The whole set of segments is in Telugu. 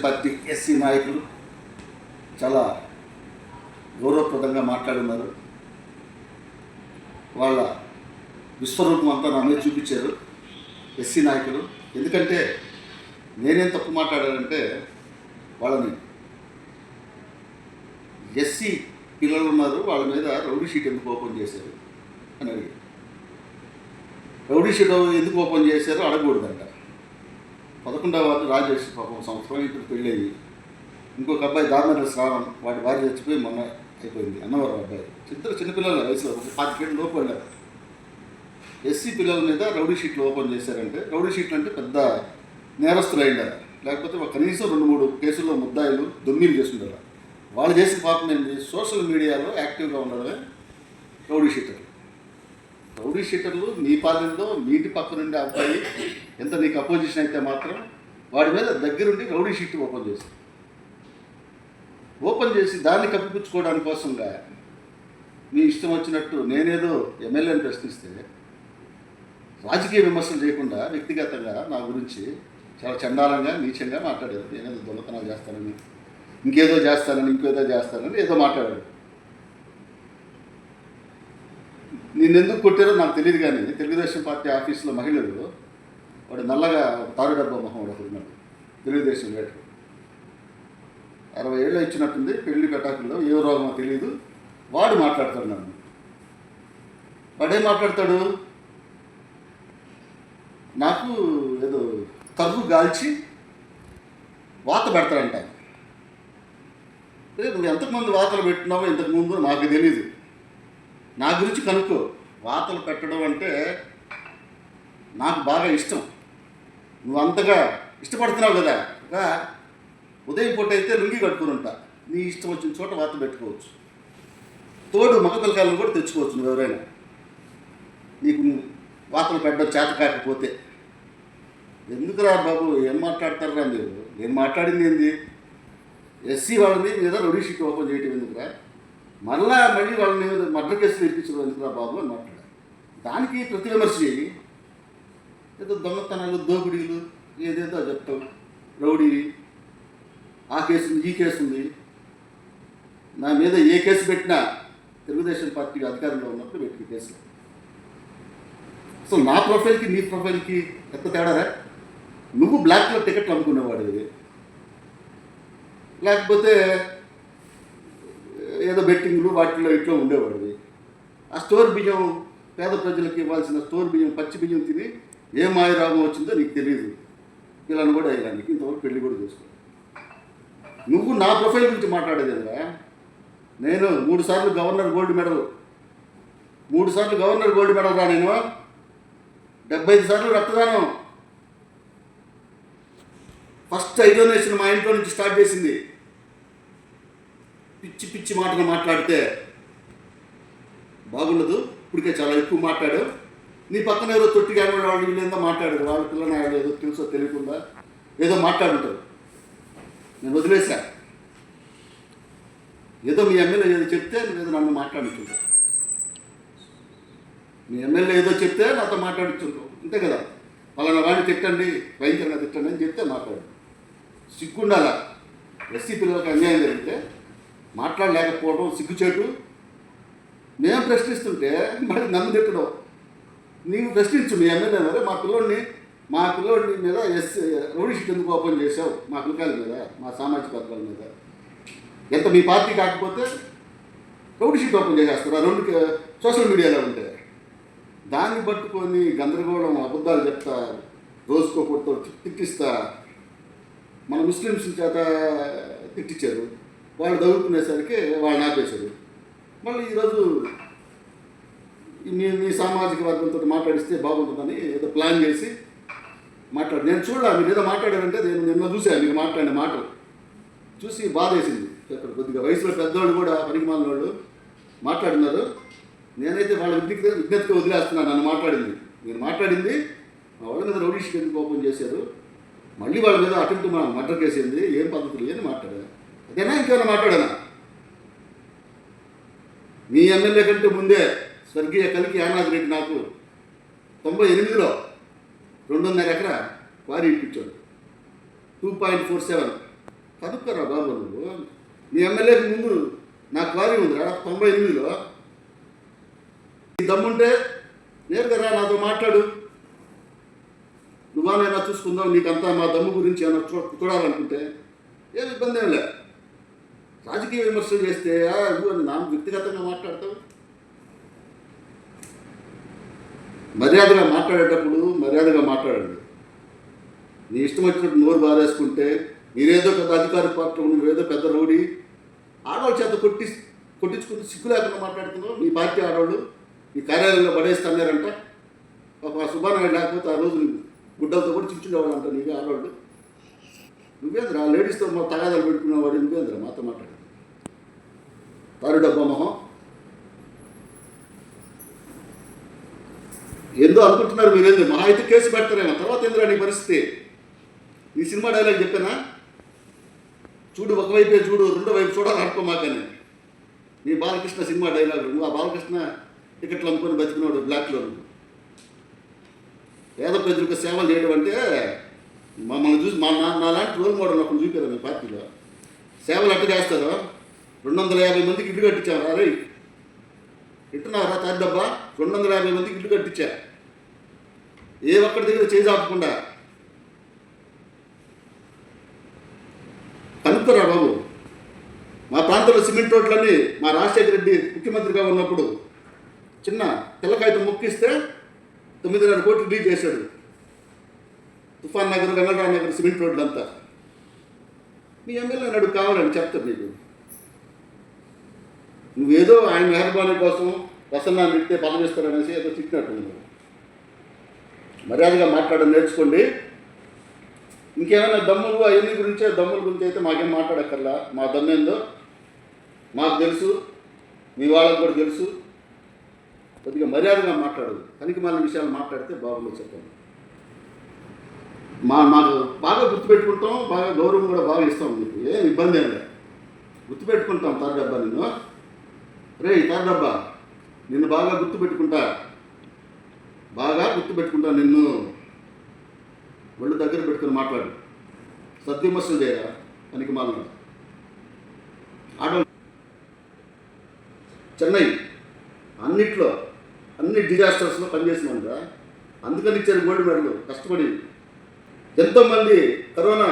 పార్టీ ఎస్సీ నాయకులు చాలా గౌరవప్రదంగా మాట్లాడున్నారు. వాళ్ళ విశ్వరూపం అంతా నా మీద చూపించారు ఎస్సీ నాయకులు. ఎందుకంటే నేనేం తప్పు మాట్లాడానంటే, వాళ్ళని ఎస్సీ పిల్లలు ఉన్నారు, వాళ్ళ మీద రౌడీ షీట్ ఎందుకు ఓపెన్ చేశారు అని అడిగారు. రౌడీ షీట్ ఎందుకు ఓపెన్ చేశారో అడగకూడదంట. 11వ వార్డు రాజేష్ పాపం సంవత్సరం ఇప్పుడు పెళ్ళయ్యి, ఇంకొక అబ్బాయి దామర శ్రావణ్, వాడి భార్య చచ్చిపోయి మొన్న అయిపోయింది. అన్నవరం అబ్బాయి, ఇద్దరు చిన్నపిల్లల వయసులో 25 లోపు వెళ్ళారు. ఎస్సీ పిల్లల మీద రౌడీ షీట్లు ఓపెన్ చేశారంటే, రౌడీ షీట్లు అంటే పెద్ద నేరస్తులు అయిండారు, లేకపోతే కనీసం 2-3 కేసుల్లో ముద్దాయిలు దొమ్మిలు చేస్తుంటారు. వాళ్ళు చేసిన పాపం ఏంటి, సోషల్ మీడియాలో యాక్టివ్గా ఉండడమే రౌడీ షీటర్లు. రౌడీ షీటర్లు నీ పాలనలో నీటి పక్క నుండి అబ్బాయి ఎంత నీకు అపోజిషన్ అయితే మాత్రం వాడి మీద దగ్గరుండి రౌడీ షీట్ ఓపెన్ చేసి దాన్ని కప్పిపుచ్చుకోవడానికి కోసంగా నీ ఇష్టం వచ్చినట్టు నేనేదో ఎమ్మెల్యేని ప్రశ్నిస్తే రాజకీయ విమర్శలు చేయకుండా వ్యక్తిగతంగా నా గురించి చాలా చండాలంగా నీచంగా మాట్లాడారు. నేనేదో దొంగతనాలు చేస్తానని, ఇంకేదో చేస్తానని ఏదో మాట్లాడాడు. నిన్నెందుకు కొట్టారో నాకు తెలియదు, కానీ తెలుగుదేశం పార్టీ ఆఫీసులో మహిళలు వాడు నల్లగా తారు డబ్బా మొహం ఒకటి ఉన్నాడు, తెలుగుదేశం లీడర్, 60 ఏళ్ళు ఇచ్చినట్టుంది, పెళ్లి పెటాకుల్లో ఏ రోగమో తెలియదు. వాడు మాట్లాడతాడు నన్ను. వాడేం మాట్లాడతాడు, నాకు ఏదో కర్రు గాల్చి వాత పెడతాడంట. నువ్వు ఎంతమంది వాతలు పెట్టినావో ఇంతకుముందు నాకు తెలీదు, నా గురించి కనుక్కో. వాతలు పెట్టడం అంటే నాకు బాగా ఇష్టం, నువ్వు అంతగా ఇష్టపడుతున్నావు కదా. ఉదయం పూట అయితే లుంగి కట్టుకుని ఉంటా, నీ ఇష్టం వచ్చిన చోట వాత పెట్టుకోవచ్చు. తోడు మగ పిల్లకాయలను కూడా తెచ్చుకోవచ్చు నువ్వు ఎవరైనా, నీకు వాతలు పెట్టడం చేత కాకపోతే. ఎందుకురా బాబు ఏం మాట్లాడతారా మీరు? నేను మాట్లాడింది ఏంది, ఎస్సీ వాళ్ళ మీద రౌడీ షీట్ ఓపెన్ చేయటం ఎందుకురా, మళ్ళీ వాళ్ళ మీద మర్డర్ కేసులు ఇప్పించడం ఎందుకురా బాబు అని మాట్లాడారు. దానికి ప్రతి విమర్శ చేయి, ఏదో దొంగతనాలు దోపిడీలు ఏదేదో చెప్తావు, రౌడీ ఆ కేసు ఉంది ఈ కేసు ఉంది. నా మీద ఏ కేసు పెట్టినా తెలుగుదేశం పార్టీ అధికారంలో ఉన్నప్పుడు పెట్టిన కేసులు. అసలు నా ప్రొఫైల్కి నీ ప్రొఫైల్కి ఎంత తేడారా? నువ్వు బ్లాక్లో టికెట్లు అమ్ముకునేవాడివి, లేకపోతే ఏదో బెట్టింగ్లు వాటిల్లో ఇట్లో ఉండేవాడివి. ఆ స్టోర్ బియ్యం, పేద ప్రజలకు ఇవ్వాల్సిన స్టోర్ బియ్యం, పచ్చి బియ్యం తిని ఏ మాయరాగం వచ్చిందో నీకు తెలియదు. పిల్లలను కూడా అయ్యానికి ఇంతవరకు పెళ్లి కూడా చేసుకో. నువ్వు నా ప్రొఫైల్ గురించి మాట్లాడేది కదా. నేను 3 సార్లు గవర్నర్ గోల్డ్ మెడల్ రా. నేను 75 సార్లు రక్తదానం. ఫస్ట్ ఐ డొనేషన్ మా ఇంట్లో నుంచి స్టార్ట్ చేసింది. పిచ్చి మాటలు మాట్లాడితే బాగుండదు. ఇప్పటికే చాలా ఎక్కువ మాట్లాడావు. నీ పక్కన ఎవరో తొట్టిగా వాళ్ళు వీళ్ళేందో మాట్లాడారు, వాళ్ళ పిల్లని ఏదో తెలుసో తెలియకుండా ఏదో మాట్లాడుంటారు. నేను వదిలేసా. ఏదో మీ ఎమ్మెల్యే ఏదో చెప్తే నువ్వేదో నన్ను మాట్లాడుతుంటావు. మీ ఎమ్మెల్యే ఏదో చెప్తే నాతో మాట్లాడుతుంటావు, అంతే కదా. పలానా వాడిని తిట్టండి, భయంకరంగా తిట్టండి అని చెప్తే మాట్లాడు. సిగ్గుండాలా. ఎస్సీ పిల్లలకు అన్యాయం జరిగితే మాట్లాడలేకపోవడం సిగ్గుచేటు. మేము ప్రశ్నిస్తుంటే మరి నన్ను తిట్టడం. నీవు ప్రశ్నించు, మీ ఎమ్మెల్యే మరి మా పిల్లోడి మీద రౌడీ షీట్ ఎందుకు ఓపెన్ చేసావు, మా పిల్లకాయల మీద, మా సామాజిక వర్గాల మీద. ఎంత మీ పార్టీ కాకపోతే రౌడీ షీట్ ఓపెన్ చేసేస్తారు ఆ 2 సోషల్ మీడియాలో ఉంటే. దాన్ని పట్టుకొని గందరగోళం, అబద్ధాలు చెప్తా, రోజుకోకూడతో తిట్టిస్తా. మన ముస్లిమ్స్ చేత తిట్టించారు, వాళ్ళు చదువుకునేసరికి వాళ్ళు ఆపేశారు. మళ్ళీ ఈరోజు మీ సామాజిక వర్గంతో మాట్లాడిస్తే బాగుంటుందని ఏదో ప్లాన్ చేసి మాట్లాడు. నేను మీరు ఏదో మాట్లాడారంటే నేను నిన్న చూశాను, మీరు మాట్లాడిన మాటలు చూసి బాధేసింది. ఇక్కడ కొద్దిగా వయసులో పెద్దవాళ్ళు కూడా పనికిమాలిన వాళ్ళు మాట్లాడినారు. నేనైతే వాళ్ళ విజ్ఞతగా వదిలేస్తున్నాను. నన్ను మాట్లాడింది, నేను మాట్లాడింది మా వాళ్ళ మీద రౌడీ షీట్ ఎందుకు ఓపెన్ చేశారు, మళ్ళీ వాళ్ళ మీద అటెంప్ట్ మర్డర్ కేసు ఏంది, ఏం పద్ధతులు అని మాట్లాడాను. అదేనా ఇంకేమైనా మాట్లాడానా? మీ ఎమ్మెల్యే కంటే ముందే స్వర్గీయ కలికి యానాథ్ రెడ్డి నాకు 98లో 2.5 ఎకరా క్వారీ ఇప్పించాడు. 2.47 కనుక్కరా బాబు నువ్వు. నీ ఎమ్మెల్యేకి ముందు నా క్వారీ ఉందిరా 98లో. నీ దమ్ముంటే నేరుగా రా, నాతో మాట్లాడు. నువ్వానైనా చూసుకుందాం, నీకంతా మా దమ్ము గురించి ఏమైనా చూడాలనుకుంటే ఏం ఇబ్బంది ఏం లే. రాజకీయ విమర్శలు చేస్తే అని నాకు వ్యక్తిగతంగా మాట్లాడతావు. మర్యాదగా మాట్లాడేటప్పుడు మర్యాదగా మాట్లాడండి. నీ ఇష్టం వచ్చినట్టు నోరు బారేసుకుంటే మీరేదో పెద్ద అధికార పార్టీలో నువ్వేదో పెద్ద రౌడీ ఆడవాళ్ళ చేత కొట్టించుకుంటూ సిగ్గు లేకుండా మాట్లాడుతున్నావు. మీ పార్టీ ఆడవాళ్ళు మీ కార్యాలయంలో పడేస్తున్నారంట. ఒక సుబ్బారాయుడు లేకపోతే ఆ రోజు గుడ్డలతో కూడా చిచ్చుండేవాళ్ళు అంట నీవే ఆడవాళ్ళు. నువ్వేంద్రా లేడీస్తో మా తగాదాలు పెట్టుకునేవాడు, నువ్వేంద్రా మాతో మాట్లాడు. తారు డబ్బా మొహం ఏందో అనుకుంటున్నారు మీరేందో. మహా అయితే కేసు పెడతారేమో, తర్వాత ఏంద్రా నీ పరిస్థితి. నీ సినిమా డైలాగ్ చెప్పానా? చూడు ఒకవైపే చూడు, రెండో వైపు చూడాలనుకో మాకని. నీ బాలకృష్ణ సినిమా డైలాగ్. నువ్వు ఆ బాలకృష్ణ టికెట్లు అమ్ముకొని బతికినవాడు బ్లాక్లో. పేద ప్రజలకు సేవలు చేయడం అంటే మమ్మల్ని చూసి నాలాంటి రోల్ మోడల్ ఒకరు చూపారు మీ పార్టీలో. సేవలు అట్ట చేస్తారో 250 మందికి ఇల్లు కట్టించారు. అరే ఇట్టున్నారా తారి డబ్బా? 250 మందికి ఇల్లు కట్టించా, ఏ ఒక్కడి దగ్గర చేజాపకుండా. కనుక్కరా బాబు. మా ప్రాంతంలో సిమెంట్ రోడ్లన్నీ మా రాజశేఖర రెడ్డి ముఖ్యమంత్రిగా ఉన్నప్పుడు చిన్న తెల్లకాయతో మొక్కిస్తే 9.5 కోట్లు రిలీజ్ చేశాడు. తుఫాన్ నగర్, గంగరావు నగర్ సిమెంట్ రోడ్లు అంతా. మీ ఎమ్మెల్యే అడుగు కావాలని చెప్తారు నీకు. నువ్వేదో ఆయన మెహర్బానీ కోసం వసన్నాన్ని తిట్టే పదవిస్తారనేసి ఏదో తిట్టినట్టు. మర్యాదగా మాట్లాడడం నేర్చుకోండి. ఇంకేమైనా దమ్ములు అవన్నీ గురించే, దమ్ముల గురించి అయితే మాకేం మాట్లాడక్కర్లా. మా దమ్మేందో మాకు తెలుసు, మీ వాళ్ళకి కూడా తెలుసు. కొద్దిగా మర్యాదగా మాట్లాడు. పనికి మాలిన విషయాలు మాట్లాడితే బాగుండదు చెప్పండి. మాకు బాగా గుర్తుపెట్టుకుంటాం, బాగా గౌరవం కూడా బాగా ఇస్తాం. మీకు ఏం ఇబ్బంది ఏం లేదు, గుర్తుపెట్టుకుంటాం. తారు డబ్బా నిన్ను, రే తారు డబ్బా నిన్ను బాగా గుర్తుపెట్టుకుంటా నిన్ను. ఒళ్ళు దగ్గర పెట్టుకుని మాట్లాడు. సద్విమర్శలు చేయరా పనికి మాలిన. ఆడవాళ్ళు చెన్నై అన్నిట్లో అన్ని డిజాస్టర్స్లో పనిచేసినానురా. అందుకని ఇచ్చారు గోల్డ్ మెడల్. కష్టపడి ఎంతోమంది కరోనా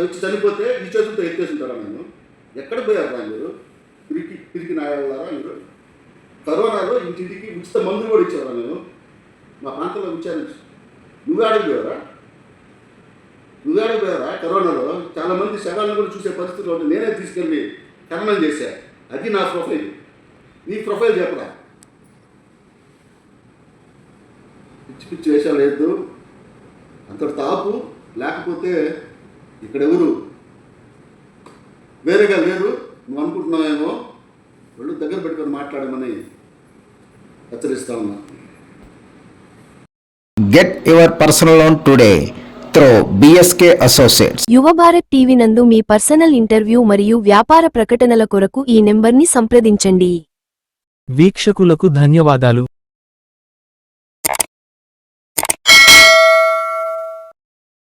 వచ్చి చనిపోతే ఈ చేతులతో ఎత్తేసింటారా? నేను ఎక్కడ పోయారా మీరు? పిరికి నాయాలారా మీరు? కరోనాలో ఇంటింటికి ఉచిత మందులు కూడా ఇచ్చారా? నేను మా ప్రాంతంలో విచారించు. నువ్వే అడిగిపోయారా? కరోనాలో చాలామంది శవాలను కూడా చూసే పరిస్థితులు ఉంటే నేనే తీసుకెళ్ళి ఖననం చేశా. అది నా ప్రొఫైల్. నీ ప్రొఫైల్ చెప్పరా? పిచ్చి పిచ్చి వేషాలు లేదు. అంతటి తాపు లేకపోతే ఇక్కడెవరు వేరేగా లేరు. నువ్వు అనుకుంటున్నావేమో. వాళ్ళు దగ్గర పెట్టుకొని మాట్లాడమని హెచ్చరిస్తా ఉన్నా. Get your personal loan today through BSK Associates. యువ భారత్ టీవీ నందు మీ పర్సనల్ ఇంటర్వ్యూ మరియు వ్యాపార ప్రకటనల కొరకు ఈ నెంబర్ని సంప్రదించండి. వీక్షకులకు ధన్యవాదాలు.